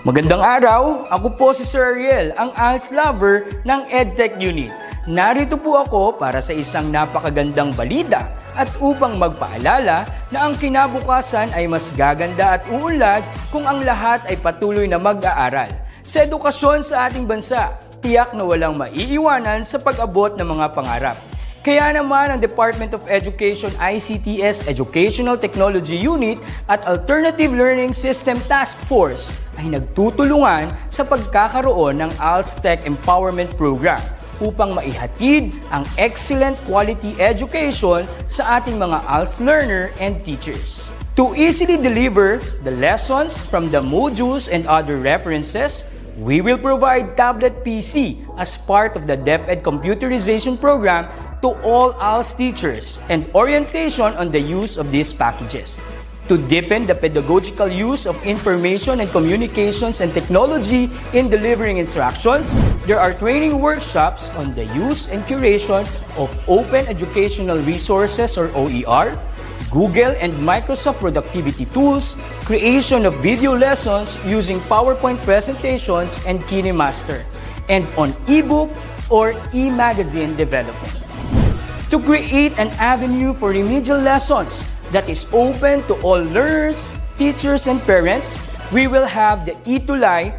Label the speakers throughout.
Speaker 1: Magandang araw, ako po si Sir Ariel, ang ALS lover ng Edtech Unit. Narito po ako para sa isang napakagandang balita at upang magpaalala na ang kinabukasan ay mas gaganda at uunlad kung ang lahat ay patuloy na mag-aaral. Sa edukasyon sa ating bansa, tiyak na walang maiiwanan sa pag-abot ng mga pangarap. Kaya naman ang Department of Education ICT's Educational Technology Unit at Alternative Learning System Task Force ay nagtutulungan sa pagkakaroon ng ALS Tech Empowerment Program upang maihatid ang excellent quality education sa ating mga ALS learner and teachers. To easily deliver the lessons from the modules and other references, we will provide tablet PC as part of the DepEd computerization program to all ALS teachers and orientation on the use of these packages. To deepen the pedagogical use of information and communications and technology in delivering instructions, there are training workshops on the use and curation of open educational resources or OER, Google and Microsoft productivity tools, creation of video lessons using PowerPoint presentations and KineMaster, and on ebook or e-magazine development. To create an avenue for remedial lessons that is open to all learners, teachers, and parents, we will have the ETUlay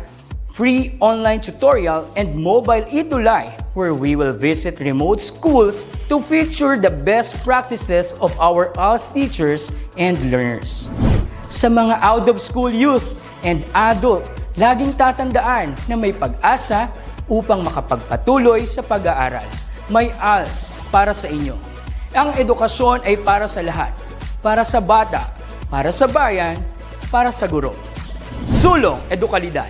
Speaker 1: free online tutorial and mobile ETUlay, where we will visit remote schools to feature the best practices of our ALS teachers and learners. Sa mga out-of-school youth and adult, laging tatandaan na may pag-asa upang makapagpatuloy sa pag-aaral. May ALS para sa inyo. Ang edukasyon ay para sa lahat. Para sa bata, para sa bayan, para sa guro. Sulong Edukalidad.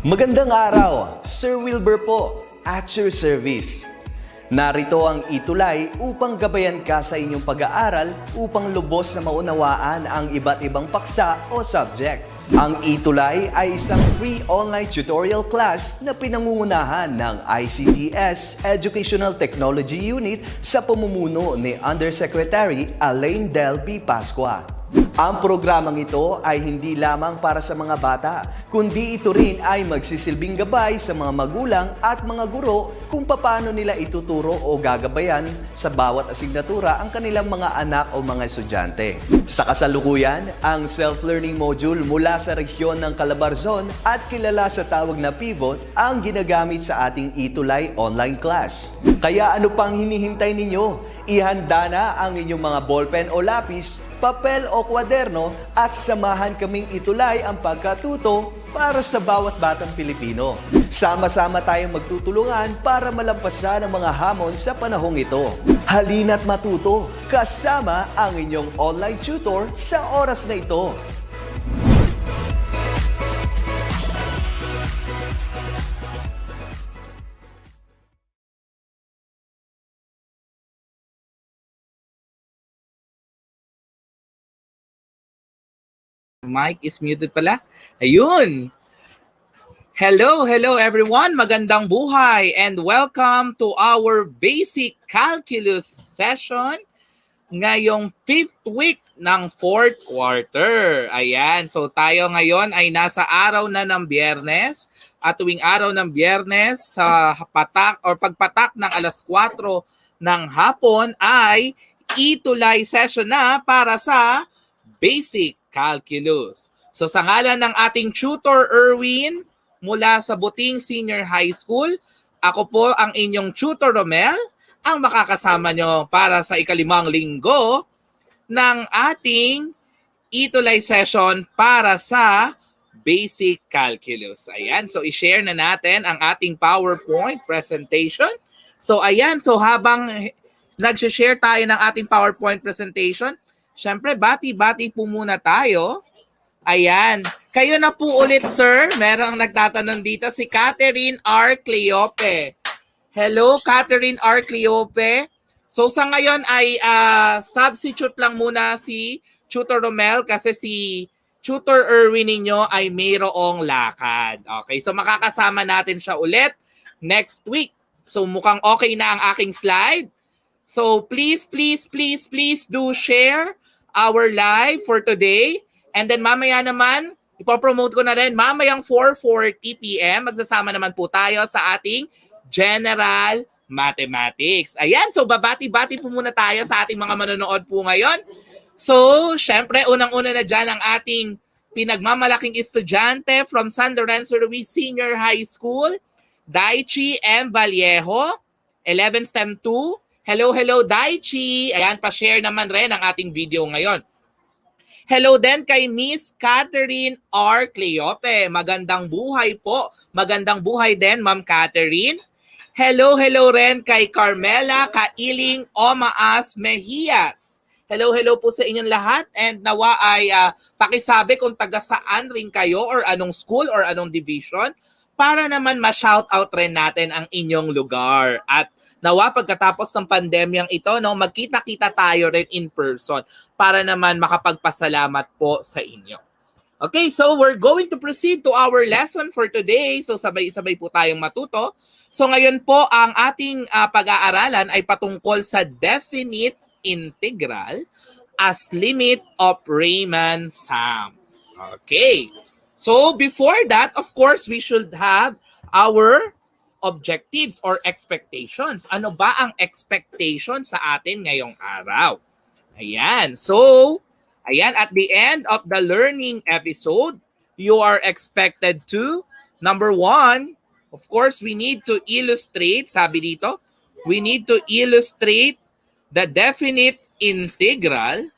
Speaker 2: Magandang araw, Sir Wilbur po, at your service. Narito ang ETUlay upang gabayan ka sa inyong pag-aaral upang lubos na maunawaan ang iba't ibang paksa o subject. Ang ETUlay ay isang free online tutorial class na pinangungunahan ng ICT's Educational Technology Unit sa pamumuno ni Undersecretary Elaine Del B. Pascua. Ang programang ito ay hindi lamang para sa mga bata, kundi ito rin ay magsisilbing gabay sa mga magulang at mga guro kung paano nila ituturo o gagabayan sa bawat asignatura ang kanilang mga anak o mga estudyante. Sa kasalukuyan, ang self-learning module mula sa rehiyon ng Calabarzon at kilala sa tawag na pivot ang ginagamit sa ating ETUlay online class. Kaya ano pang hinihintay ninyo? Ihanda na ang inyong mga ballpen o lapis, papel o kwaderno at samahan kaming itulay ang pagkatuto para sa bawat batang Pilipino. Sama-sama tayong magtutulungan para malampasan ang mga hamon sa panahong ito. Halina't matuto kasama ang inyong online tutor sa oras na ito.
Speaker 3: Mic is muted pala. Ayun. Hello everyone. Magandang buhay and welcome to our basic calculus session ngayong 5th week ng 4th quarter. Ayan. So tayo ngayon ay nasa araw na ng Biyernes at tuwing araw ng Biyernes sa pagpatak ng alas 4 ng hapon ay ETUlay session na para sa basic calculus. So sa ngalan ng ating tutor Erwin mula sa Buting Senior High School, ako po ang inyong tutor Romel, ang makakasama nyo para sa ikalimang linggo ng ating ETUlay session para sa basic calculus. Ayan, so i-share na natin ang ating PowerPoint presentation. So ayan, so habang nag-share tayo ng ating PowerPoint presentation, siyempre, bati-bati po muna tayo. Ayan. Kayo na po ulit, sir. Merong nagtatanong dito, si Catherine R. Cleope. Hello, Catherine R. Cleope. So, sa ngayon ay substitute lang muna si Tutor Romel kasi si Tutor Erwin ninyo ay mayroong lakad. Okay, so makakasama natin siya ulit next week. So mukhang okay na ang aking slide. So please do share our live for today. And then mamaya naman, ipopromote ko na rin, mamayang 4:40 p.m. magsasama naman po tayo sa ating General Mathematics. Ayan, so babati-bati po muna tayo sa ating mga manonood po ngayon. So, syempre, unang-una na dyan ang ating pinagmamalaking estudyante from San Lorenzo Ruiz Senior High School, Daichi M. Vallejo, 11 STEM 2. Hello, Daichi. Ayan, pa-share naman rin ang ating video ngayon. Hello din kay Miss Catherine R. Cleope. Magandang buhay po. Magandang buhay din, Ma'am Catherine. Hello rin kay Carmela Kailing Omaas Mejias. Hello po sa inyong lahat and nawa ay pakisabi kung taga saan rin kayo or anong school or anong division para naman ma-shoutout rin natin ang inyong lugar. At nawa pagkatapos ng pandemyang ito, no, magkita-kita tayo rin in person para naman makapagpasalamat po sa inyo. Okay, so we're going to proceed to our lesson for today. So sabay-sabay po tayong matuto. So ngayon po ang ating pag-aaralan ay patungkol sa definite integral as limit of Riemann sums. Okay. So before that, of course, we should have our objectives or expectations. Ano ba ang expectation sa atin ngayong araw? Ayan. So, ayan, at the end of the learning episode, you are expected to, number 1, of course, we need to illustrate, sabi dito, we need to illustrate the definite integral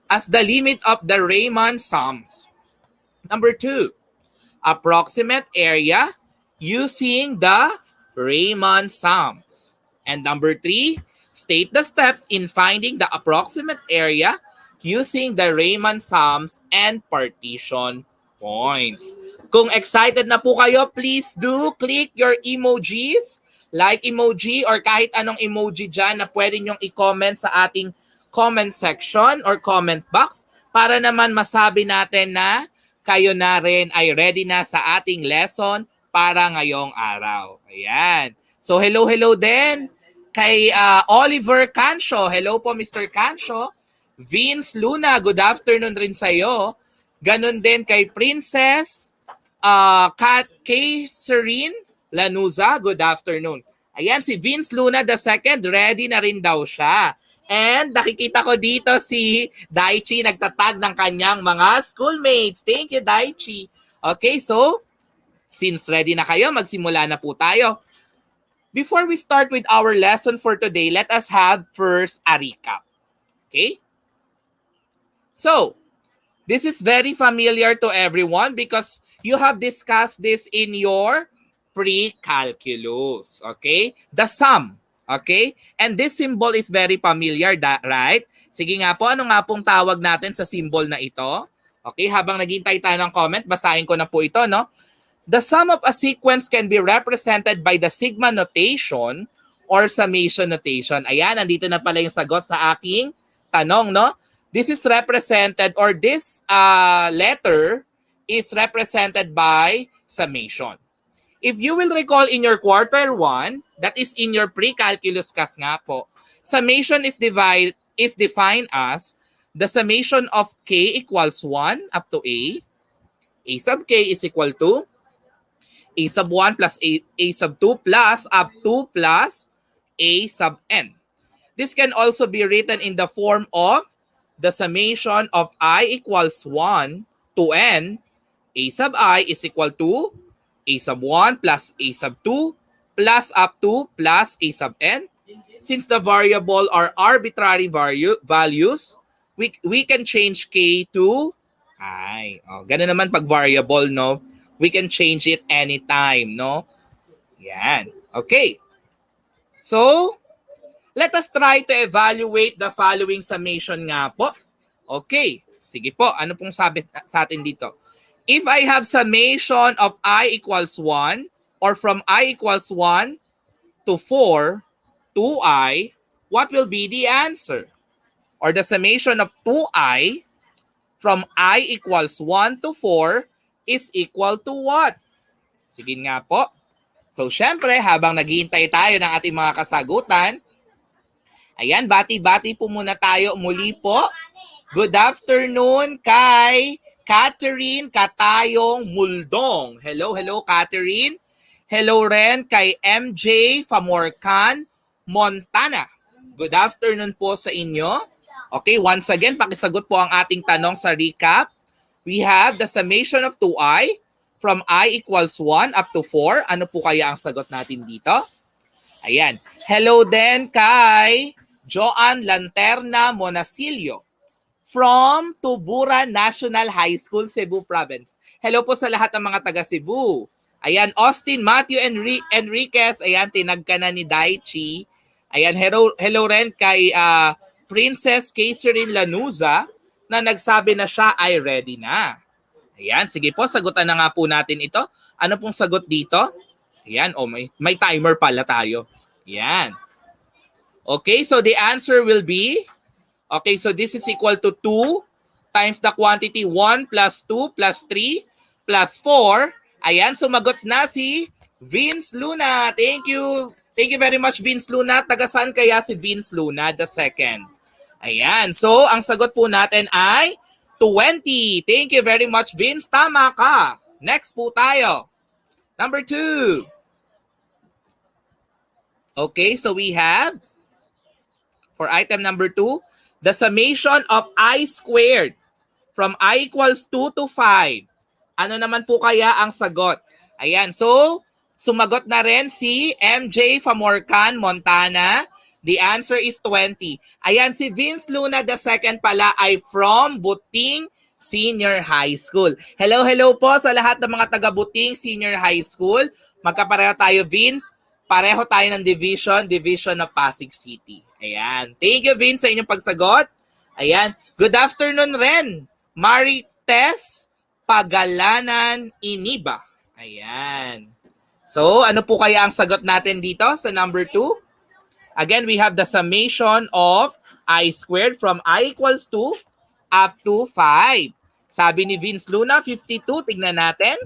Speaker 3: as the limit of the Riemann sums. Number 2, approximate area using the Riemann sums. And number 3, state the steps in finding the approximate area using the Riemann sums and partition points. Kung excited na po kayo, please do click your emojis, like emoji or kahit anong emoji dyan na pwede nyong i-comment sa ating comment section or comment box para naman masabi natin na kayo na rin ay ready na sa ating lesson para ngayong araw. Ayan. So hello din kay Oliver Cancio. Hello po Mr. Cancio. Vince Luna, good afternoon rin sa iyo. Ganon din kay Princess Catherine Lanuza, good afternoon. Ayan, si Vince Luna II, ready na rin daw siya. And nakikita ko dito si Daichi nagtatag ng kanyang mga schoolmates. Thank you, Daichi. Okay, so since ready na kayo, magsimula na po tayo. Before we start with our lesson for today, let us have first a recap. Okay? So, this is very familiar to everyone because you have discussed this in your pre-calculus. Okay? The sum. Okay? And this symbol is very familiar, right? Sige nga po, ano nga pong tawag natin sa symbol na ito? Okay, habang naghintay tayo ng comment, basahin ko na po ito, no? The sum of a sequence can be represented by the sigma notation or summation notation. Ayan, nandito na pala yung sagot sa aking tanong, no? This is represented or this letter is represented by summation. If you will recall in your quarter 1, that is in your pre-calculus class nga po, summation is defined as the summation of k equals 1 up to a sub k is equal to a sub 1 plus a sub 2 plus up to plus a sub n. This can also be written in the form of the summation of I equals 1 to n, a sub I is equal to a sub 1 plus a sub 2 plus up to plus a sub n. Since the variable are arbitrary values, we can change k to I. Oh, ganun naman pag variable, no? We can change it anytime, no? Yan. Okay. So, let us try to evaluate the following summation nga po. Okay. Sige po. Ano pong sabi sa atin dito? If I have summation of I equals 1 or from I equals 1 to 4 to I, what will be the answer? Or the summation of 2I from I equals 1 to 4 is equal to what? Sige nga po. So, syempre, habang naghihintay tayo ng ating mga kasagutan, ayan, bati-bati po muna tayo muli po. Good afternoon kay Catherine Katayong Muldong. Hello, hello Catherine. Hello rin kay MJ Famorcan Montana. Good afternoon po sa inyo. Okay, once again, pakisagot po ang ating tanong sa recap. We have the summation of 2i from I equals 1 up to 4. Ano po kaya ang sagot natin dito? Ayan. Hello din kay Joan Lanterna Monasilio from Tuburan National High School, Cebu Province. Hello po sa lahat ng mga taga Cebu. Ayan, Austin Matthew Enriquez. Ayan, tinag ka na ni Daichi. Ayan, hello rin kay Princess Catherine Lanuza na nagsabi na siya ay ready na. Ayan, sige po, sagutan na nga po natin ito. Ano pong sagot dito? Ayan, may timer pala tayo. Ayan. Okay, so the answer will be, okay, so this is equal to 2 times the quantity 1 plus 2 plus 3 plus 4. Ayan, sumagot na si Vince Luna. Thank you. Thank you very much, Vince Luna. Taga saan kaya si Vince Luna the second? Ayan, so ang sagot po natin ay 20. Thank you very much, Vince. Tama ka. Next po tayo. Number 2. Okay, so we have, for item number 2, the summation of I squared from I equals 2 to 5. Ano naman po kaya ang sagot? Ayan, so sumagot na rin si MJ Famorcan Montana. The answer is 20. Ayan, si Vince Luna the second pala ay from Buting Senior High School. Hello, hello po sa lahat ng mga taga Buting Senior High School. Magkapareho tayo, Vince. Pareho tayo ng division of Pasig City. Ayan. Thank you, Vince, sa inyong pagsagot. Ayan. Good afternoon rin, Marites Pagalanan Iniba. Ayan. So, ano po kaya ang sagot natin dito sa number 2? Again, we have the summation of I squared from I equals 2 up to 5. Sabi ni Vince Luna, 52. Tignan natin.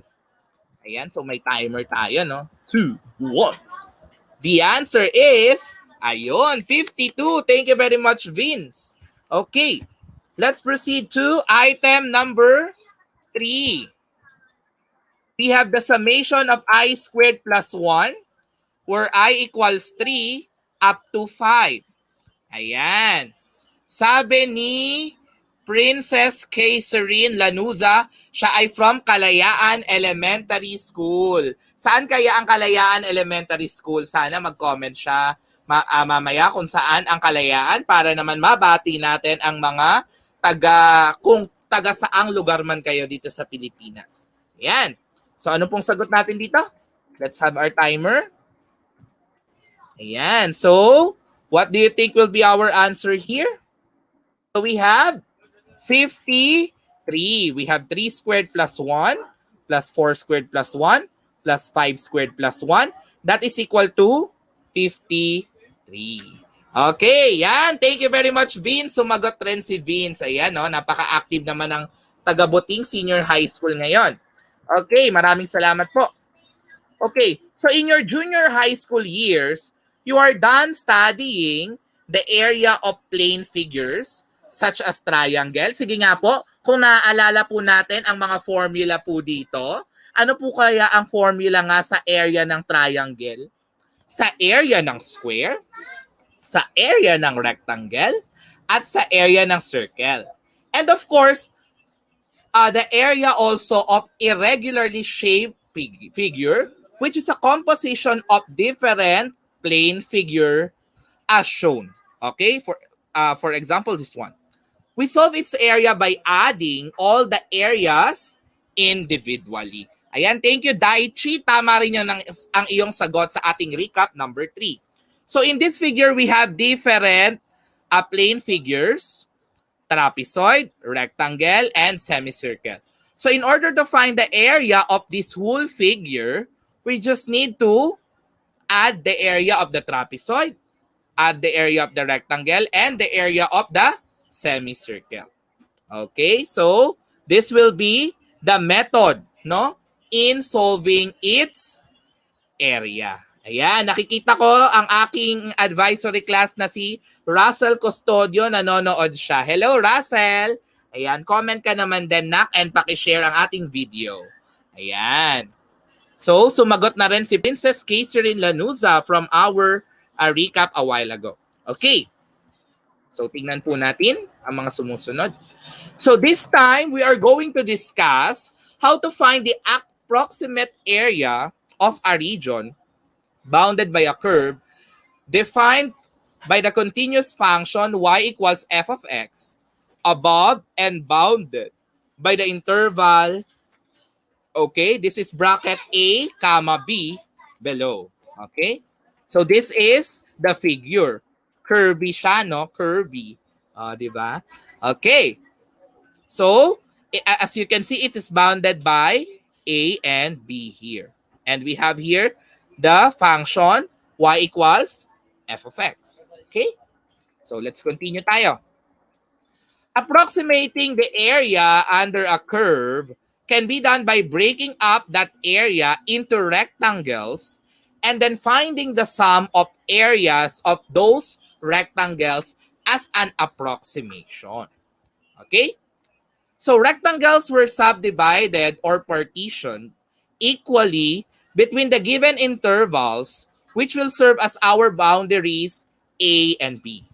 Speaker 3: Ayan, so may timer tayo, no? 2, 1. The answer is, ayun, 52. Thank you very much, Vince. Okay, let's proceed to item number 3. We have the summation of I squared plus 1 where I equals 3 up to 5. Ayan. Sabi ni Princess Catherine Lanuza, siya ay from Kalayaan Elementary School. Saan kaya ang Kalayaan Elementary School? Sana mag-comment siya mamaya kung saan ang Kalayaan para naman mabati natin ang mga kung taga saang lugar man kayo dito sa Pilipinas. Yan. So ano pong sagot natin dito? Let's have our timer. Ayan. So, what do you think will be our answer here? So we have 53. We have 3 squared plus 1 plus 4 squared plus 1 plus 5 squared plus 1. That is equal to 53. Okay, yan. Thank you very much, Vince. Sumagot rin si Vince. Ayan, no? Napaka-active naman ng taga-Buting Senior High School ngayon. Okay, maraming salamat po. Okay, so in your junior high school years, you are done studying the area of plane figures such as triangle. Sige nga po, kung naaalala po natin ang mga formula po dito, ano po kaya ang formula nga sa area ng triangle? Sa area ng square, sa area ng rectangle, at sa area ng circle. And of course, the area also of irregularly shaped figure, which is a composition of different plane figure as shown. Okay, for example, this one. We solve its area by adding all the areas individually. Ayan, thank you, Daichi. Tama rin yun ang iyong sagot sa ating recap number 3. So in this figure, we have different plane figures, trapezoid, rectangle, and semicircle. So in order to find the area of this whole figure, we just need to add the area of the trapezoid, add the area of the rectangle, and the area of the semicircle. Okay, so this will be the method, no, in solving its area. Ayan, nakikita ko ang aking advisory class na si Russell Custodio, nanonood siya. Hello, Russell! Ayan, comment ka naman din, Nak, and pakishare ang ating video. Ayan. So, sumagot na rin si Princess Catherine Lanuza from our recap a while ago. Okay. So, tingnan po natin ang mga sumusunod. So, this time, we are going to discuss how to find the approximate area of a region bounded by a curve defined by the continuous function y equals f of x above and bounded by the interval, okay, this is bracket A, comma B below. Okay? So this is the figure. Curvy siya, no? Curvy. Di ba? Okay. So, as you can see, it is bounded by A and B here. And we have here the function y equals f of x. Okay? So, let's continue tayo. Approximating the area under a curve can be done by breaking up that area into rectangles and then finding the sum of areas of those rectangles as an approximation. Okay? So rectangles were subdivided or partitioned equally between the given intervals, which will serve as our boundaries A and B.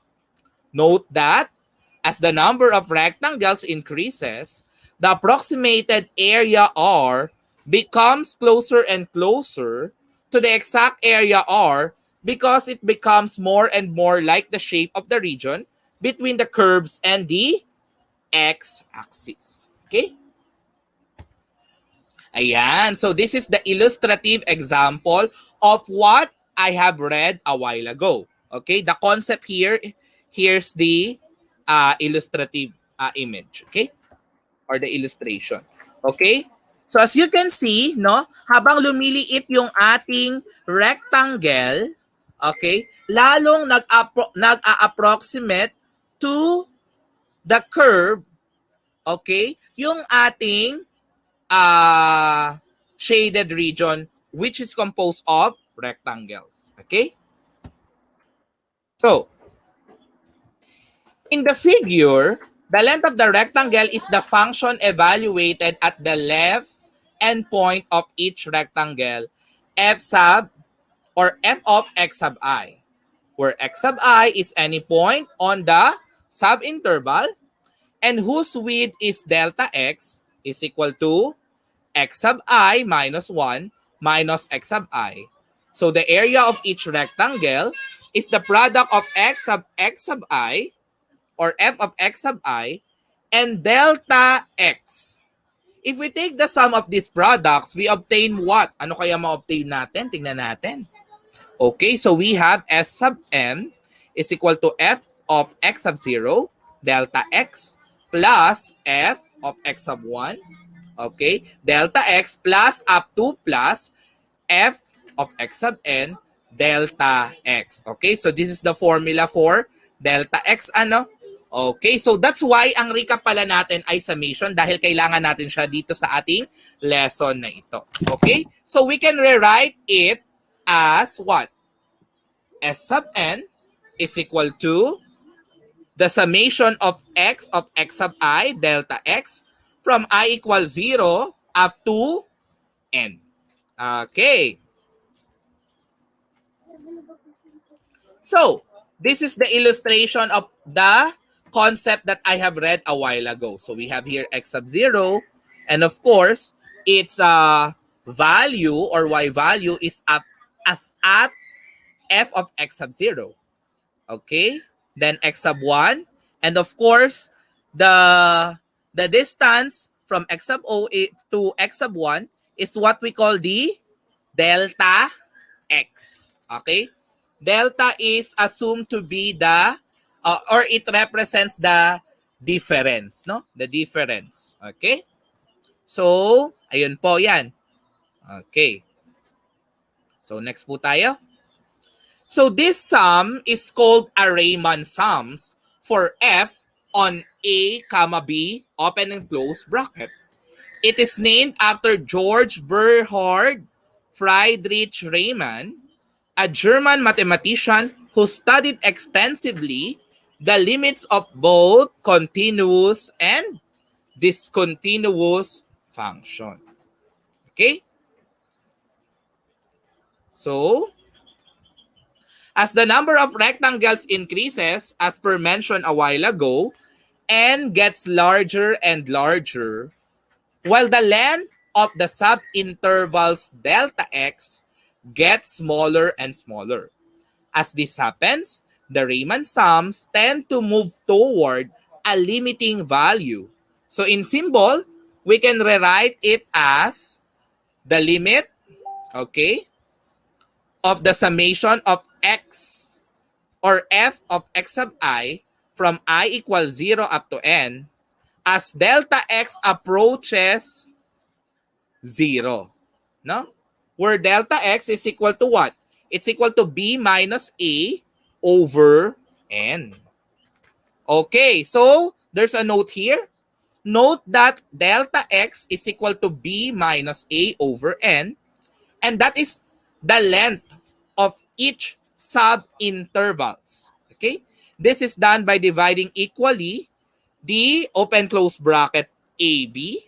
Speaker 3: Note that as the number of rectangles increases, the approximated area R becomes closer and closer to the exact area R because it becomes more and more like the shape of the region between the curves and the x-axis. Okay? Ayan. So this is the illustrative example of what I have read a while ago. Okay? The concept here, here's the illustrative image. Okay? Or the illustration. Okay? So as you can see, no, habang lumiliit yung ating rectangle, okay, lalong nag-approximate to the curve, okay, yung ating shaded region which is composed of rectangles. Okay? So, in the figure, the length of the rectangle is the function evaluated at the left endpoint of each rectangle, f sub or f of x sub I, where x sub I is any point on the subinterval and whose width is delta x is equal to x sub I minus 1 minus x sub I. So the area of each rectangle is the product of x sub I or f of x sub I and delta x. If we take the sum of these products, we obtain what? Ano kaya ma-obtain natin? Tingnan natin. Okay, so we have S sub m is equal to f of x sub 0 delta x plus f of x sub 1. Okay, delta x plus up to plus f of x sub n delta x. Okay, so this is the formula for delta x, ano? Okay, so that's why ang recap pala natin ay summation dahil kailangan natin siya dito sa ating lesson na ito. Okay, so we can rewrite it as what? S sub n is equal to the summation of x sub I delta x from I equals 0 up to n. Okay. So, this is the illustration of the concept that I have read a while ago. So, we have here x sub 0 and of course, its value or y value is at f of x sub 0. Okay? Then x sub 1 and of course, the distance from x sub o to x sub 1 is what we call the delta x. Okay? Delta is assumed to be the, or it represents the difference, no? The difference. Okay? So, ayun po yan. Okay. So, next po tayo. So, this sum is called a Riemann sums for f on A, B, open and close bracket. It is named after George Bernhard Friedrich Riemann, a German mathematician who studied extensively the limits of both continuous and discontinuous function. Okay? So, as the number of rectangles increases, as per mentioned a while ago, n gets larger and larger, while the length of the subintervals delta x gets smaller and smaller. As this happens, the Riemann sums tend to move toward a limiting value. So in symbol, we can rewrite it as the limit, okay, of the summation of x or f of x sub I from I equals 0 up to n as delta x approaches 0. No? Where delta x is equal to what? It's equal to b minus a over n. Okay, so there's a note here. Note that delta x is equal to b minus a over n, and that is the length of each sub-intervals. Okay? This is done by dividing equally the open close bracket AB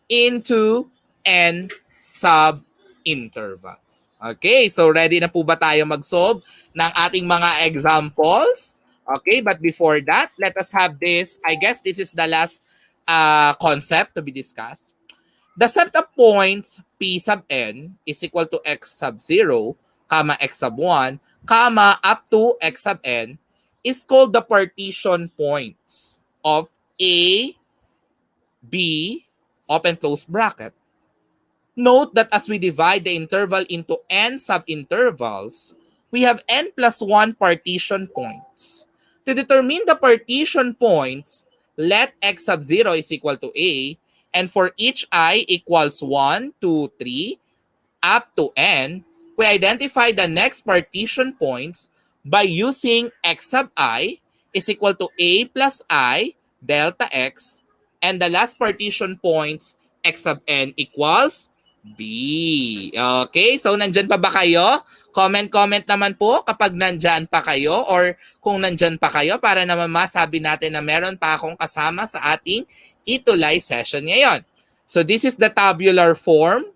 Speaker 3: into n sub-intervals. Okay, so ready na po ba tayo mag-solve ng ating mga examples? Okay, but before that, let us have this. I guess this is the last concept to be discussed. The set of points P sub n is equal to x sub 0, comma x sub 1, comma up to x sub n is called the partition points of A, B, open close bracket. Note that as we divide the interval into n sub-intervals, we have n plus 1 partition points. To determine the partition points, let x sub 0 is equal to a, and for each I equals 1, 2, 3, up to n, we identify the next partition points by using x sub I is equal to a plus I delta x, and the last partition points x sub n equals B. Okay, so nandyan pa ba kayo? Comment naman po kapag nandyan pa kayo or kung nandyan pa kayo para naman masabi natin na meron pa akong kasama sa ating ETUlay session ngayon. So this is the tabular form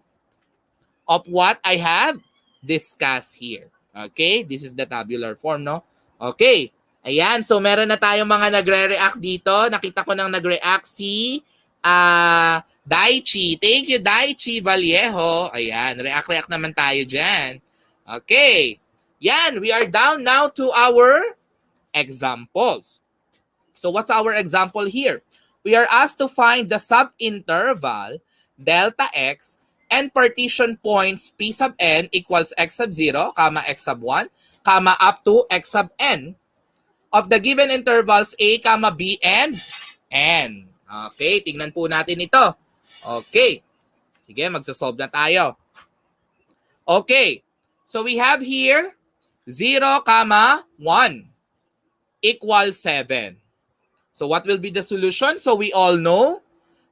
Speaker 3: of what I have discussed here. Okay, this is the tabular form, no? Okay, ayan, so meron na tayong mga nagre-react dito. Nakita ko nang nag-react si Daichi. Thank you, Daichi Vallejo. Ayan, react naman tayo dyan. Okay. Yan, we are down now to our examples. So what's our example here? We are asked to find the sub-interval delta x and partition points P sub n equals x sub 0, comma x sub 1, comma up to x sub n of the given intervals a, comma b, and n. Okay, tingnan po natin ito. Okay. Sige, magsasolve na tayo. Okay. So we have here 0, 1 equals 7. So what will be the solution? So we all know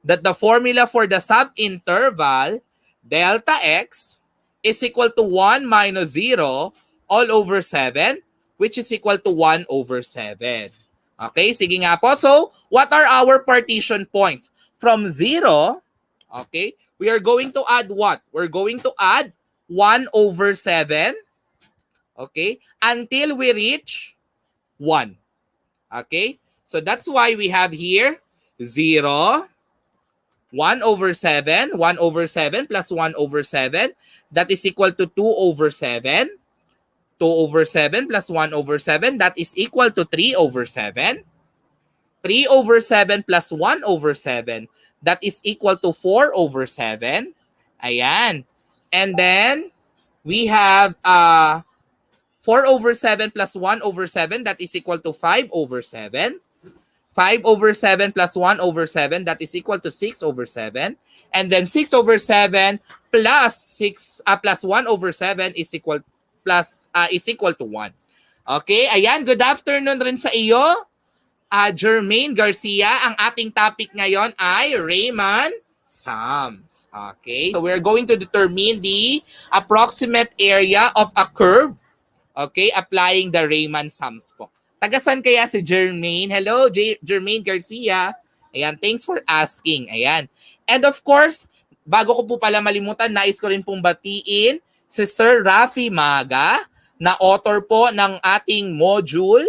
Speaker 3: that the formula for the sub-interval delta x is equal to 1 minus 0 all over 7, which is equal to 1 over 7. Okay, sige nga po. So what are our partition points? From 0, okay, we are going to add what? We're going to add 1 over 7, okay, until we reach 1. Okay, so that's why we have here 0, 1 over 7, 1 over 7 plus 1 over 7, that is equal to 2 over 7. 2 over 7 plus 1 over 7, that is equal to 3 over 7. 3 over 7 plus 1 over 7, that is equal to 4 over 7. Ayan. And then, we have 4 over 7 plus 1 over 7, that is equal to 5 over 7. 5 over 7 plus 1 over 7, that is equal to 6 over 7. And then 6 over 7 plus 1 over 7 is equal to 1. Okay, ayan. Good afternoon rin sa iyo. Jermaine Garcia, ang ating topic ngayon ay Riemann sums. Okay? So we're going to determine the approximate area of a curve. Okay? Applying the Riemann sums po. Tagasan kaya si Jermaine? Hello, Jermaine Garcia. Ayan, thanks for asking. Ayan. And of course, bago ko po pala malimutan, nais ko rin pong batiin si Sir Rafi Maga, na author po ng ating module,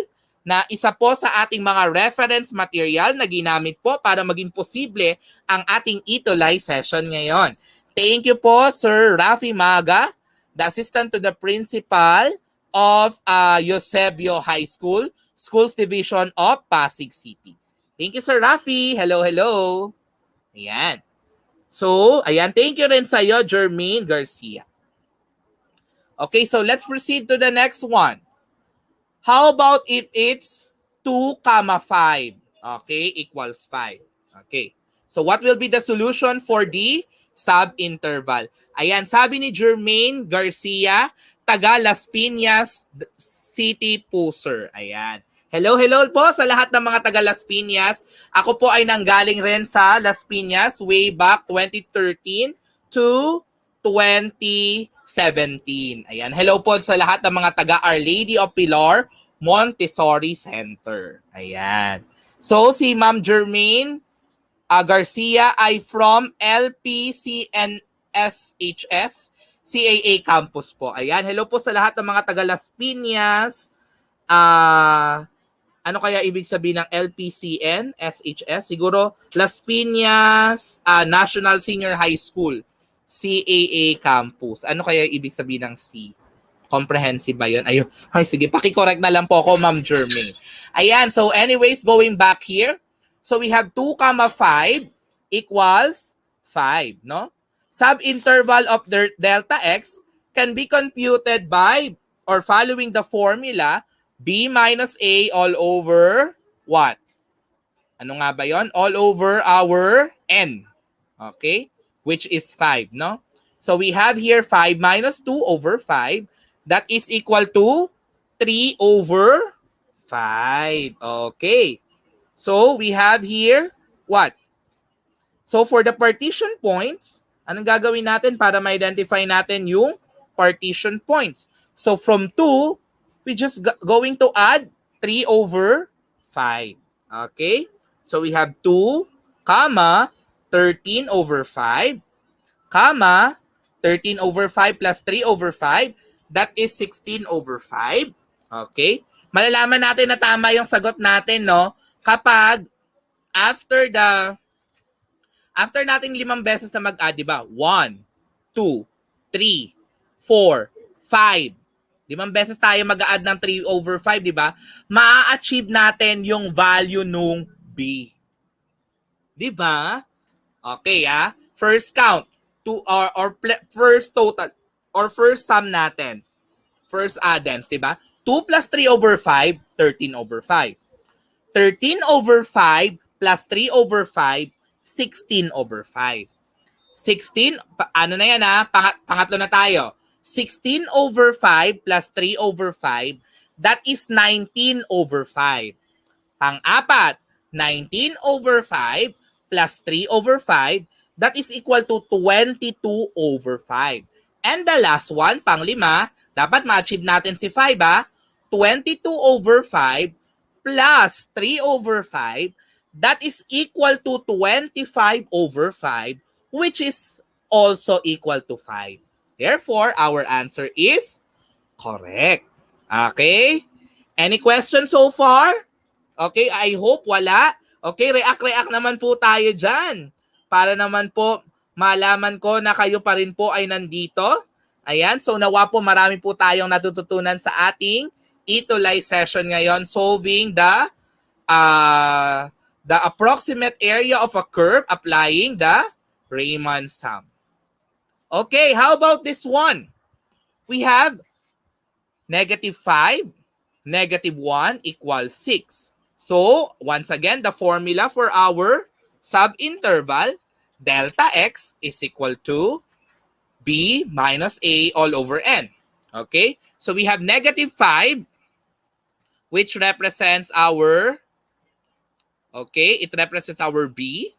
Speaker 3: na isa po sa ating mga reference material na ginamit po para maging posible ang ating ETUlay session ngayon. Thank you po, Sir Rafi Maga, the assistant to the principal of Eusebio High School, Schools Division of Pasig City. Thank you, Sir Rafi. Hello, hello. Ayan. So, ayan, thank you rin sa iyo, Jermaine Garcia. Okay, so let's proceed to the next one. How about if it's 2, 5? Okay, equals 5. Okay. So what will be the solution for the sub-interval? Ayan, sabi ni Jermaine Garcia, taga Las Piñas City po, sir. Ayan. Hello, hello po sa lahat ng mga taga Las Piñas. Ako po ay nanggaling rin sa Las Piñas way back 2013 to 2017. Ayan. Hello po sa lahat ng mga taga Our Lady of Pilar Montessori Center. Ayan. So, si Ma'am Jermaine Garcia ay from LPCNSHS CAA Campus po. Ayan. Hello po sa lahat ng mga taga Las Piñas. Ano kaya ibig sabihin ng LPCN SHS? Siguro Las Piñas National Senior High School. CAA Campus. Ano kaya ibig sabihin ng C? Comprehensive ba yun? Ayun. Ay, sige, pakicorrect na lang po ako, Ma'am Jermaine. Ayan, so anyways, going back here. So we have 2, 5 equals 5, no? Sub-interval of delta x can be computed by or following the formula b minus a all over what? Ano nga ba yon? All over our n. Okay? Which is 5, no? So we have here 5 minus 2 over 5. That is equal to 3 over 5. Okay. So we have here what? So for the partition points, anong gagawin natin para ma-identify natin yung partition points? So from 2, we just going to add 3 over 5. Okay? So we have 2, 13 over 5, 13 over 5 plus 3 over 5, that is 16 over 5. Okay? Malalaman natin na tama yung sagot natin, no? Kapag after natin 5 beses na mag-add, di ba? 1, 2, 3, 4, 5. 5 beses tayo mag-add ng 3 over 5, di ba? Ma-achieve natin yung value nung B. Di ba? Okay, first count or first total or first sum natin. First addends, 'di ba? 2 plus 3 over 5, 13 over 5. 13 over 5 plus 3 over 5, 16 over 5. 16, ano na yan pangatlo na tayo. 16 over 5 plus 3 over 5, that is 19 over 5. Pang-apat, 19 over 5 plus 3 over 5, that is equal to 22 over 5. And the last one, pang-lima, dapat ma-achieve natin si 5, 22 over 5 plus 3 over 5, that is equal to 25 over 5, which is also equal to 5. Therefore, our answer is correct. Okay? Any questions so far? Okay, I hope wala. Okay, react naman po tayo dyan. Para naman po malaman ko na kayo pa rin po ay nandito. Ayan, so nawa po marami po tayong natututunan sa ating ETUlay session ngayon, solving the approximate area of a curve applying the Riemann sum. Okay, how about this one? We have -5, -1 equals 6. So, once again, the formula for our sub-interval, delta x is equal to b minus a all over n. Okay? So, we have -5, which represents our, okay, it represents our b.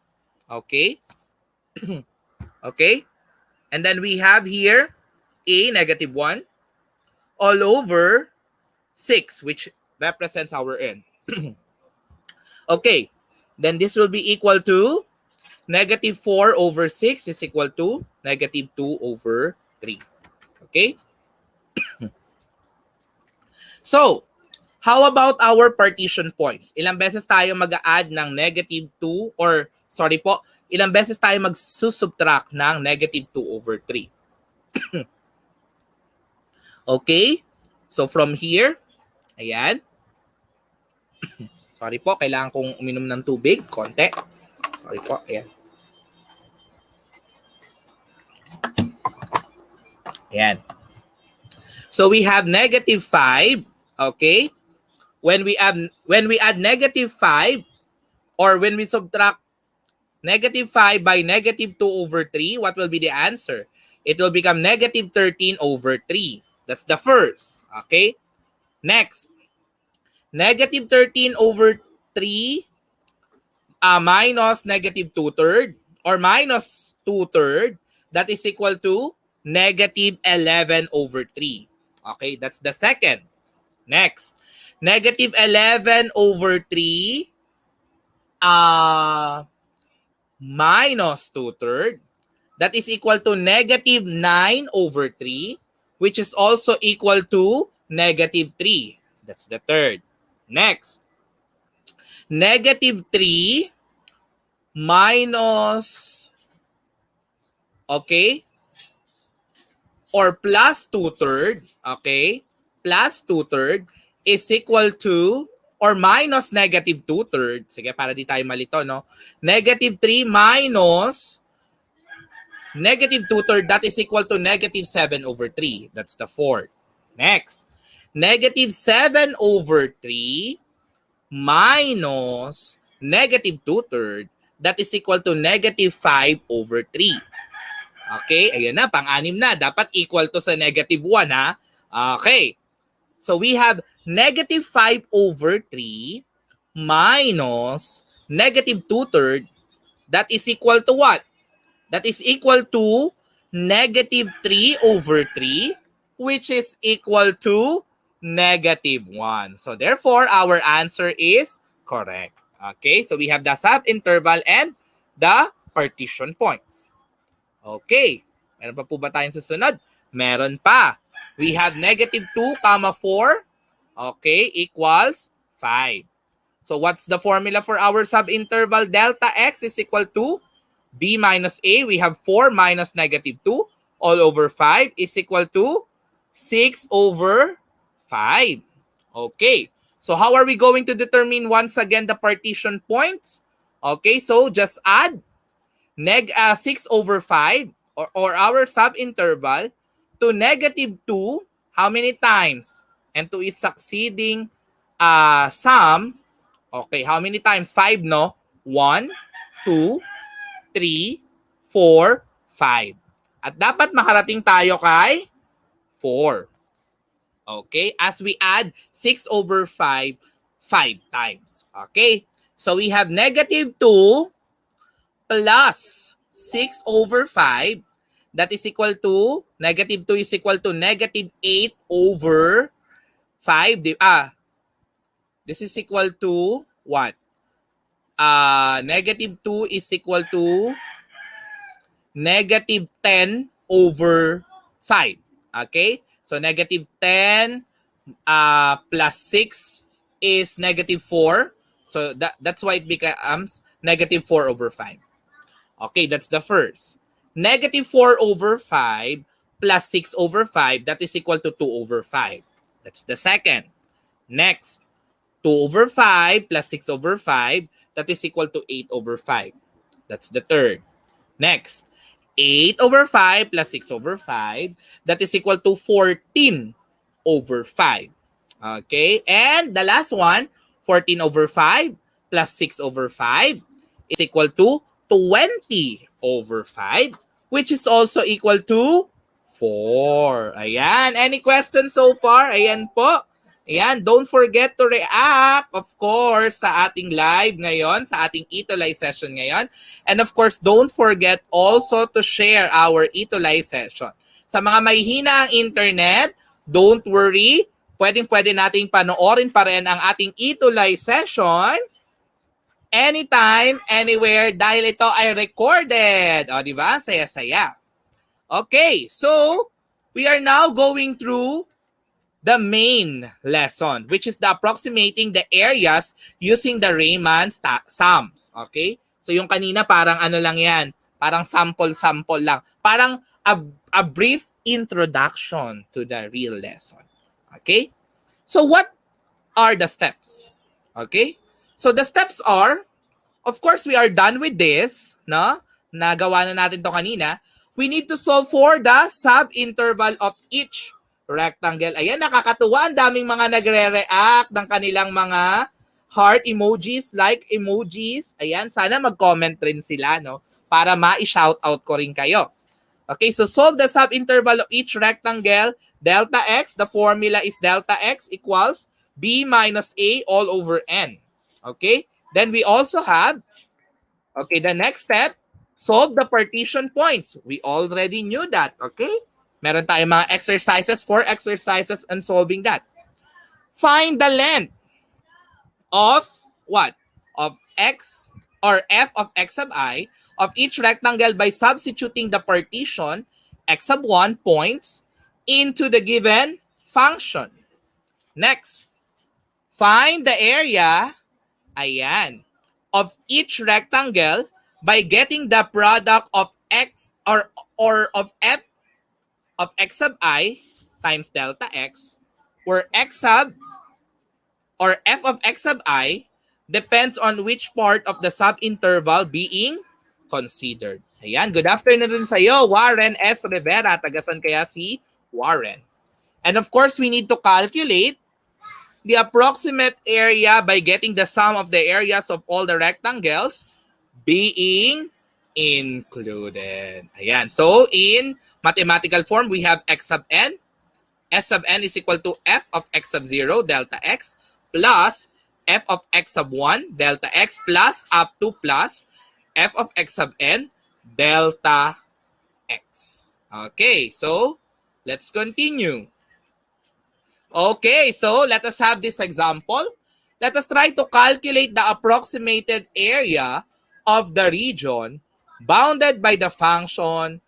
Speaker 3: Okay? Okay? And then we have here a negative 1 all over 6, which represents our n. Okay. Then this will be equal to negative 4 over 6 is equal to negative 2 over 3. Okay? So, how about our partition points? Ilang beses tayo mag-a-add ng negative 2 or, sorry po, ilang beses tayo mag-subtract ng negative 2 over 3? Okay? So, from here, ayan. Sorry po, kailangan kong uminom ng tubig. Konti. Sorry po, ayan. Ayan. So, we have negative 5. Okay? When we add negative 5 or when we subtract negative 5 by negative 2 over 3, what will be the answer? It will become negative 13 over 3. That's the first. Okay? Next. Negative 13 over 3 minus negative 2/3 or minus 2/3, that is equal to negative 11 over 3. Okay? That's the second. Next. Negative 11 over 3 minus 2/3. That is equal to negative 9 over 3, which is also equal to negative 3. That's the third. Next. Negative 3 minus, okay, or plus 2/3, okay, plus 2/3 is equal to or minus negative 2/3. Sige, para di tayo malito, no? Negative 3 minus negative 2/3, that is equal to negative 7 over 3. That's the fourth. Next. Negative 7 over 3 minus negative 2/3, that is equal to negative 5 over 3. Okay, ayan na, pang-anim na. Dapat equal to sa negative 1, ha? Okay. So we have negative 5 over 3 minus negative 2/3, that is equal to what? That is equal to negative 3 over 3, which is equal to negative 1. So therefore, our answer is correct. Okay, so we have the sub-interval and the partition points. Okay, meron pa po ba tayong susunod? Meron pa. We have negative 2, 4, okay, equals 5. So what's the formula for our sub-interval? Delta x is equal to b minus a. We have 4 minus negative 2 all over 5 is equal to 6 over 5. Okay. So how are we going to determine once again the partition points? Okay, so just add 6 over 5 or our sub-interval to negative 2 how many times? And to its succeeding sum, okay, how many times? 5, no? 1, 2, 3, 4, 5. At dapat makarating tayo kay 4. Okay, as we add 6 over 5, 5 times. Okay, so we have negative 2 plus 6 over 5. That is equal to, negative 2 is equal to negative 8 over 5. This is equal to what? Negative 2 is equal to negative 10 over 5. Okay? So negative 10 plus 6 is negative 4. So that's why it becomes negative 4 over 5. Okay, that's the first. Negative 4 over 5 plus 6 over 5, that is equal to 2 over 5. That's the second. Next, 2 over 5 plus 6 over 5, that is equal to 8 over 5. That's the third. Next, 8 over 5 plus 6 over 5, that is equal to 14 over 5. Okay, and the last one, 14 over 5 plus 6 over 5 is equal to 20 over 5, which is also equal to 4. Ayan, any questions so far? Ayan po. Ayan, don't forget to react, of course, sa ating live ngayon, sa ating ETUlay session ngayon. And of course, don't forget also to share our ETUlay session. Sa mga may hina ang internet, don't worry, pwede nating panoorin pa rin ang ating ETUlay session anytime, anywhere, dahil ito ay recorded. O, di ba? Saya-saya. Okay, so we are now going through the main lesson, which is the approximating the areas using the Riemann sums. Okay? So yung kanina parang ano lang yan, parang sample-sample lang. Parang a brief introduction to the real lesson. Okay? So what are the steps? Okay? So the steps are, of course, we are done with this, no? Nagawa na natin to kanina. We need to solve for the sub-interval of each rectangle. Ayan, nakakatuwa. Ang daming mga nagre-react ng kanilang mga heart emojis, like emojis. Ayan, sana mag-comment rin sila, no? Para ma-shoutout ko rin kayo. Okay, so solve the sub-interval of each rectangle. Delta x, the formula is delta x equals b minus a all over n. Okay, then we also have, okay, the next step, solve the partition points. We already knew that, okay? Meron tayong mga exercises, 4 exercises on solving that. Find the length of what? Of x or f of x sub I of each rectangle by substituting the partition x sub 1 points into the given function. Next, find the area, ayan, of each rectangle by getting the product of x or of f of x sub I times delta x, where x sub or f of x sub I depends on which part of the sub-interval being considered. Ayan, good afternoon din sa iyo, Warren S. Rivera. Tagasan kaya si Warren. And of course, we need to calculate the approximate area by getting the sum of the areas of all the rectangles being included. Ayan, so in mathematical form, we have x sub n. S sub n is equal to f of x sub 0, delta x, plus f of x sub 1, delta x, plus up to plus f of x sub n, delta x. Okay, so let's continue. Okay, so let us have this example. Let us try to calculate the approximated area of the region bounded by the function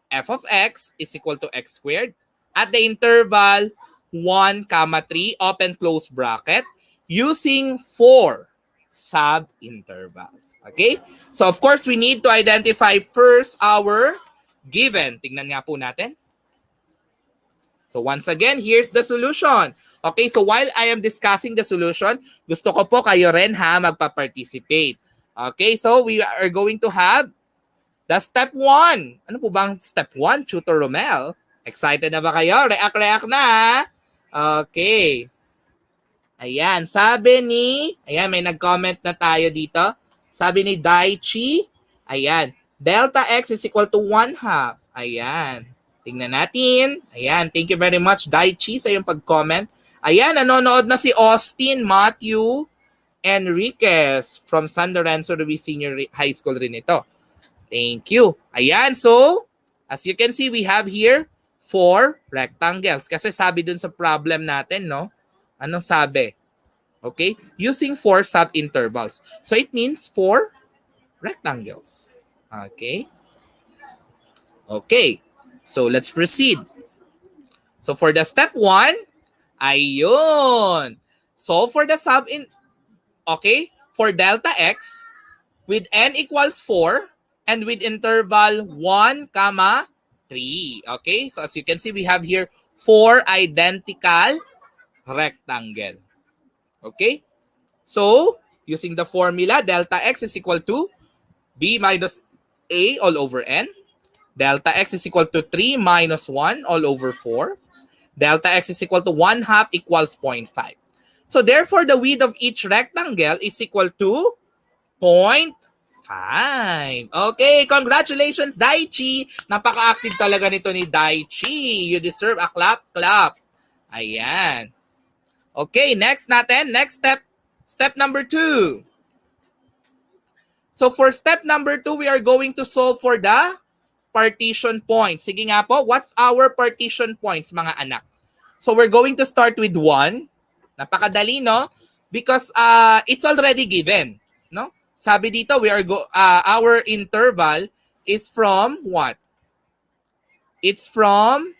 Speaker 3: f of x is equal to x squared at the interval 1, 3, open close bracket, using 4 sub-intervals. Okay? So of course, we need to identify first our given. Tingnan nga po natin. So once again, here's the solution. Okay, so while I am discussing the solution, gusto ko po kayo rin magpa-participate. Okay, so we are going to have the step 1. Ano po bang step 1, Tutor Romel? Excited na ba kayo? React na. Okay. Ayan, sabi ni, ayan, may nag-comment na tayo dito. Sabi ni Daichi, ayan, delta x is equal to 1/2. Ayan. Tingnan natin. Ayan, thank you very much, Daichi, sa iyong pag-comment. Ayan, nanonood na si Austin Matthew Enriquez from San Lorenzo Ruiz Senior High School rin ito. Thank you. Ayan, so, as you can see, we have here 4 rectangles. Kasi sabi dun sa problem natin, no? Anong sabi? Okay? Using 4 sub-intervals. So, it means 4 rectangles. Okay? Okay. So, let's proceed. So, for the step 1, ayun. So, for the okay? For delta x, with n equals 4, and with interval 1, 3. Okay? So, as you can see, we have here 4 identical rectangle. Okay? So, using the formula, delta x is equal to b minus a all over n. Delta x is equal to 3 minus 1 all over 4. Delta x is equal to 1/2 equals 0.5. So, therefore, the width of each rectangle is equal to 0.5. Okay, congratulations, Daichi. Napaka-active talaga nito ni Daichi. You deserve a clap, clap. Ayan. Okay, next natin. Next step. Step number 2. So for step number 2, we are going to solve for the partition points. Sige nga po, what's our partition points, mga anak? So we're going to start with 1. Napakadali, no? Because it's already given, no? Sabi dito, our interval is from what? It's from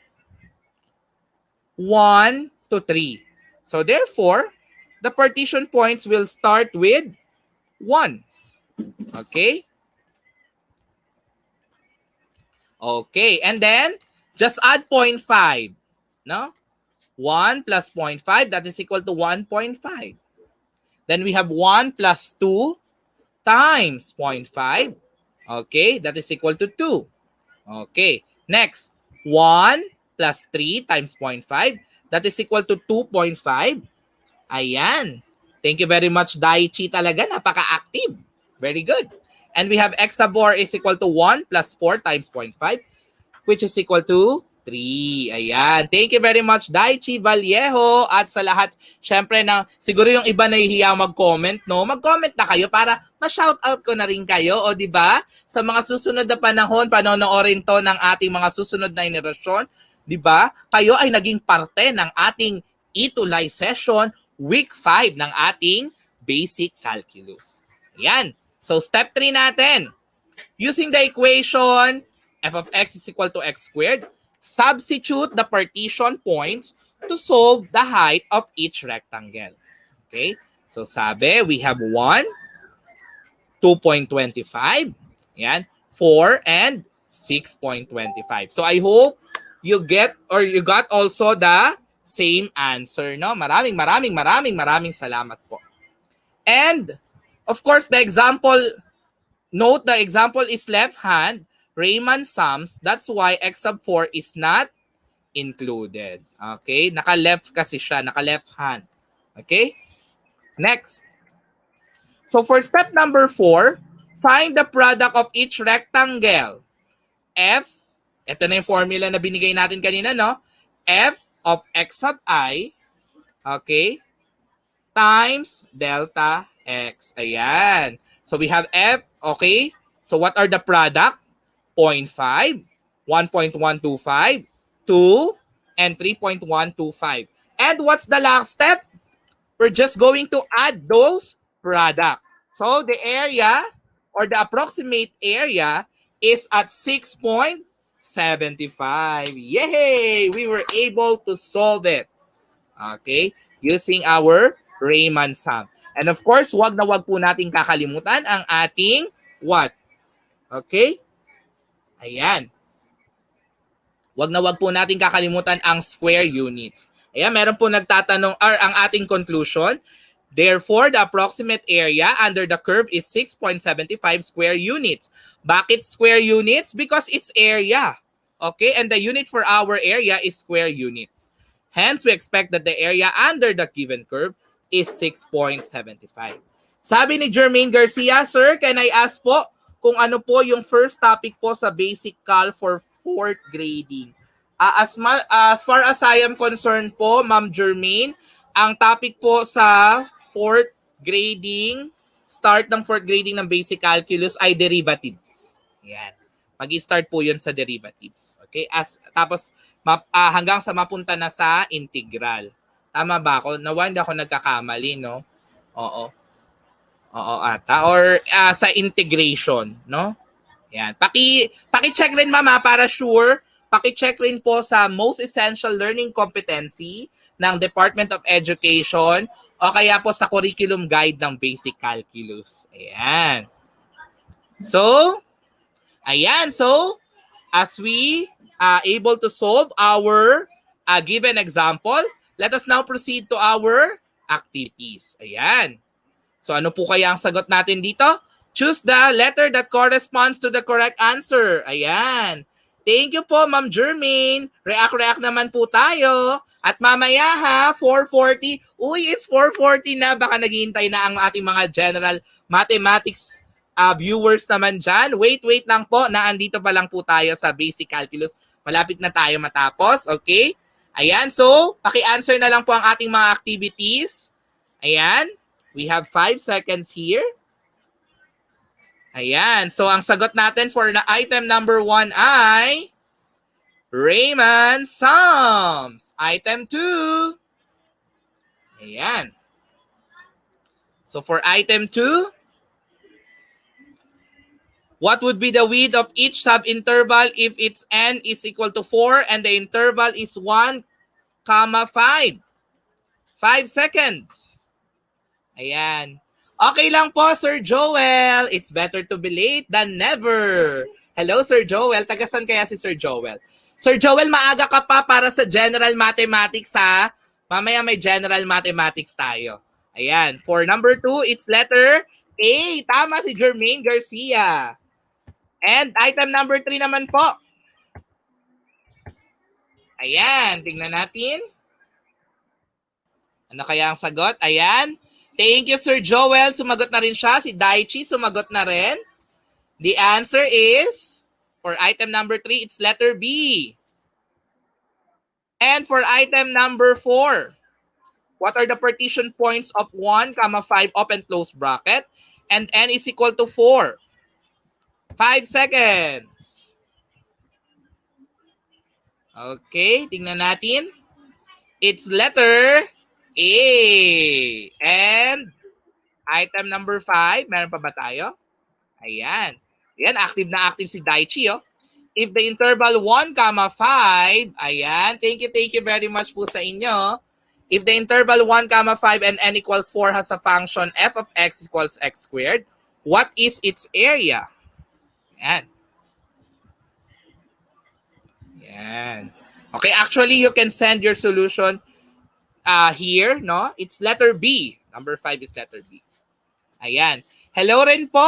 Speaker 3: 1 to 3. So therefore, the partition points will start with 1. Okay? Okay, and then just add 0.5, no? 1 plus 0.5, that is equal to 1.5. Then we have 1 plus 2 times 0.5. Okay, that is equal to 2. Okay, next, 1 plus 3 times 0.5, that is equal to 2.5. Ayan. Thank you very much, Daichi talaga. Napaka-active. Very good. And we have x sub 4 is equal to 1 plus 4 times 0.5, which is equal to 3. Ayan. Thank you very much, Daichi Vallejo. At sa lahat, syempre, siguro yung iba nahihiya mag-comment, no? Mag-comment na kayo para ma-shoutout ko na rin kayo. O, di ba? Sa mga susunod na panahon, panonoorin to ng ating mga susunod na henerasyon. Di ba? Kayo ay naging parte ng ating ETUlay session, week 5 ng ating basic calculus. Ayan. So, step 3 natin. Using the equation, f of x is equal to x squared, substitute the partition points to solve the height of each rectangle. Okay? So, sabi, we have 1, 2.25, yan, 4, and 6.25. So, I hope you get or you got also the same answer, no? Maraming salamat po. And, of course, the example, note the example is left hand, Riemann sums. That's why x sub 4 is not included. Okay? Naka-left kasi siya, naka-left hand. Okay? Next. So for step number 4, find the product of each rectangle. F, ito na yung formula na binigay natin kanina, no? F of x sub I, okay, times delta x. Ayan. So we have F, okay? So what are the product? 0.5, 1.125, 2, and 3.125. And what's the last step? We're just going to add those product. So the area or the approximate area is at 6.75. Yay! We were able to solve it. Okay? Using our Riemann sum. And of course, wag na wag po nating kakalimutan ang ating what? Okay? Ayan. Wag na wag po nating kakalimutan ang square units. Ayan, meron po nagtatanong, or ang ating conclusion, therefore, the approximate area under the curve is 6.75 square units. Bakit square units? Because it's area. Okay? And the unit for our area is square units. Hence, we expect that the area under the given curve is 6.75. Sabi ni Jermaine Garcia, Sir, can I ask po kung ano po yung first topic po sa basic cal for 4th grading? As far as I am concerned po, Ma'am Jermaine, ang topic po sa 4th grading, start ng 4th grading ng basic calculus ay derivatives. Yan. Mag-start po yun sa derivatives. Okay? Tapos hanggang sa mapunta na sa integral. Tama ba ako? Nawa, hindi ako nagkakamali, no? Oo. Oo ata. Or sa integration, no? Yan. Paki-check rin, mama, para sure. Paki-check rin po sa most essential learning competency ng Department of Education o kaya po sa curriculum guide ng basic calculus. Ayan. So, as we able to solve our given example, let us now proceed to our activities. Ayan. So ano po kaya ang sagot natin dito? Choose the letter that corresponds to the correct answer. Ayan. Thank you po, Ma'am Jermaine. React naman po tayo. At mamaya ha, 4:40. Uy, it's 4:40 na. Baka naghihintay na ang ating mga general mathematics viewers naman dyan. Wait lang po. Naandito pa lang po tayo sa basic calculus. Malapit na tayo matapos. Okay? Ayan, so paki-answer na lang po ang ating mga activities. Ayan, we have 5 seconds here. Ayan, so ang sagot natin for na item number 1 ay Riemann sums. Item 2. Ayan. So for item 2, what would be the width of each subinterval if its n is equal to 4 and the interval is 1, 5? 5 seconds. Ayan. Okay lang po, Sir Joel. It's better to be late than never. Hello, Sir Joel. Tagasan kaya si Sir Joel? Sir Joel, maaga ka pa para sa general mathematics, ha? Mamaya may general mathematics tayo. Ayan. For number 2, it's letter A. Tama si Jermaine Garcia. And item number 3 naman po. Ayan. Tingnan natin. Ano kaya ang sagot? Ayan. Thank you, Sir Joel. Sumagot na rin siya. Si Daichi sumagot na rin. The answer is, for item number 3, it's letter B. And for item number 4, what are the partition points of 1, 5, open close bracket, and n is equal to 4? 5 seconds. Okay, tingnan natin. It's letter A. And item number 5, meron pa ba tayo? Ayan. Ayan, active na active si Daichi, oh. If the interval 1, 5, ayan, thank you very much po sa inyo. If the interval 1, 5 and n equals 4 has a function f of x equals x squared, what is its area? Ayan. Ayan. Okay, actually, you can send your solution here, no? It's letter B. Number 5 is letter B. Ayan. Hello rin po,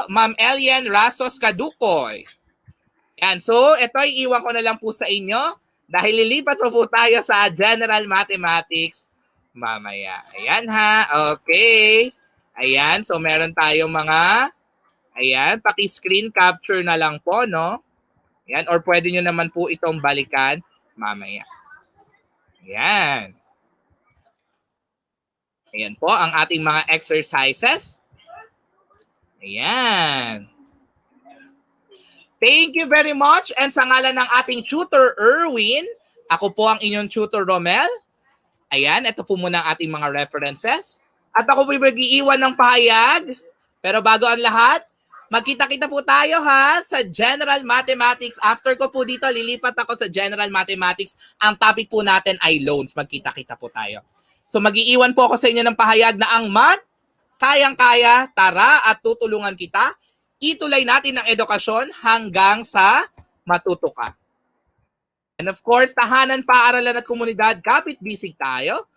Speaker 3: Ma'am Elian Rasos Kadukoy. Ayan. So, ito ay iwan ko na lang po sa inyo dahil lilipat po tayo sa General Mathematics mamaya. Ayan ha. Okay. Ayan. So, meron tayong mga, ayan, paki-screen capture na lang po, no? Ayan. Or pwede nyo naman po itong balikan mamaya. Ayan. Ayan po ang ating mga exercises. Ayan. Thank you very much. And sa ngalan ng ating tutor, Erwin, ako po ang inyong tutor, Romel. Ayan, ito po muna ang ating mga references. At ako po mag-iiwan ng pahayag. Pero bago ang lahat, magkita-kita po tayo ha sa General Mathematics. After ko po dito, lilipat ako sa General Mathematics. Ang topic po natin ay loans. Magkita-kita po tayo. So mag-iiwan po ako sa inyo ng pahayag na ang math, kayang-kaya, tara at tutulungan kita. Ituloy natin ang edukasyon hanggang sa matuto ka. And of course, tahanan, paaralan at komunidad, kapit-bisig tayo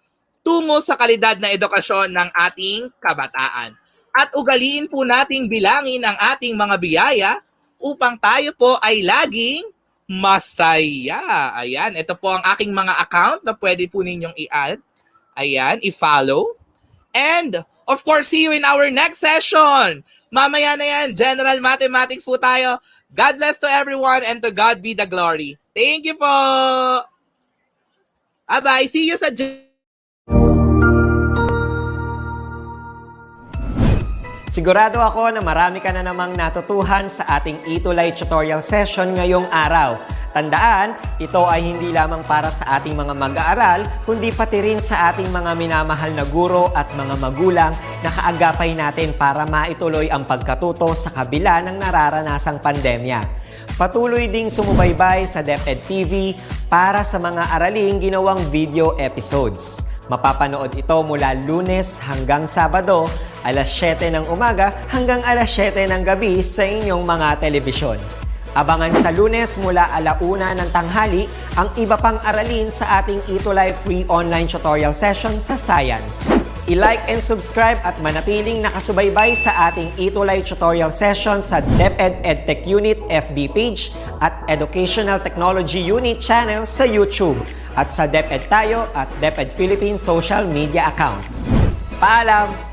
Speaker 3: tungo sa kalidad na edukasyon ng ating kabataan. At ugaliin po nating bilangin ang ating mga biyaya upang tayo po ay laging masaya. Ayan, ito po ang aking mga account na pwede po ninyong i-add. Ayan, i-follow. And, of course, see you in our next session. Mamaya na yan, General Mathematics po tayo. God bless to everyone and to God be the glory. Thank you po! Bye-bye! See you sa
Speaker 4: Sigurado ako na marami ka na namang natutuhan sa ating ETUlay tutorial session ngayong araw. Tandaan, ito ay hindi lamang para sa ating mga mag-aaral, kundi pati rin sa ating mga minamahal na guro at mga magulang na kaagapay natin para maituloy ang pagkatuto sa kabila ng nararanasang pandemya. Patuloy ding sumubaybay sa DepEd TV para sa mga araling ginawang video episodes. Mapapanood ito mula Lunes hanggang Sabado, alas 7 ng umaga hanggang alas 7 ng gabi sa inyong mga telebisyon. Abangan sa Lunes mula 1:00 ng tanghali ang iba pang aralin sa ating ETUlay free online tutorial session sa Science. I-like and subscribe at manatiling nakasubaybay sa ating ETUlay tutorial session sa DepEd Edtech Unit FB page at Educational Technology Unit channel sa YouTube at sa DepEd Tayo at DepEd Philippines social media accounts. Paalam!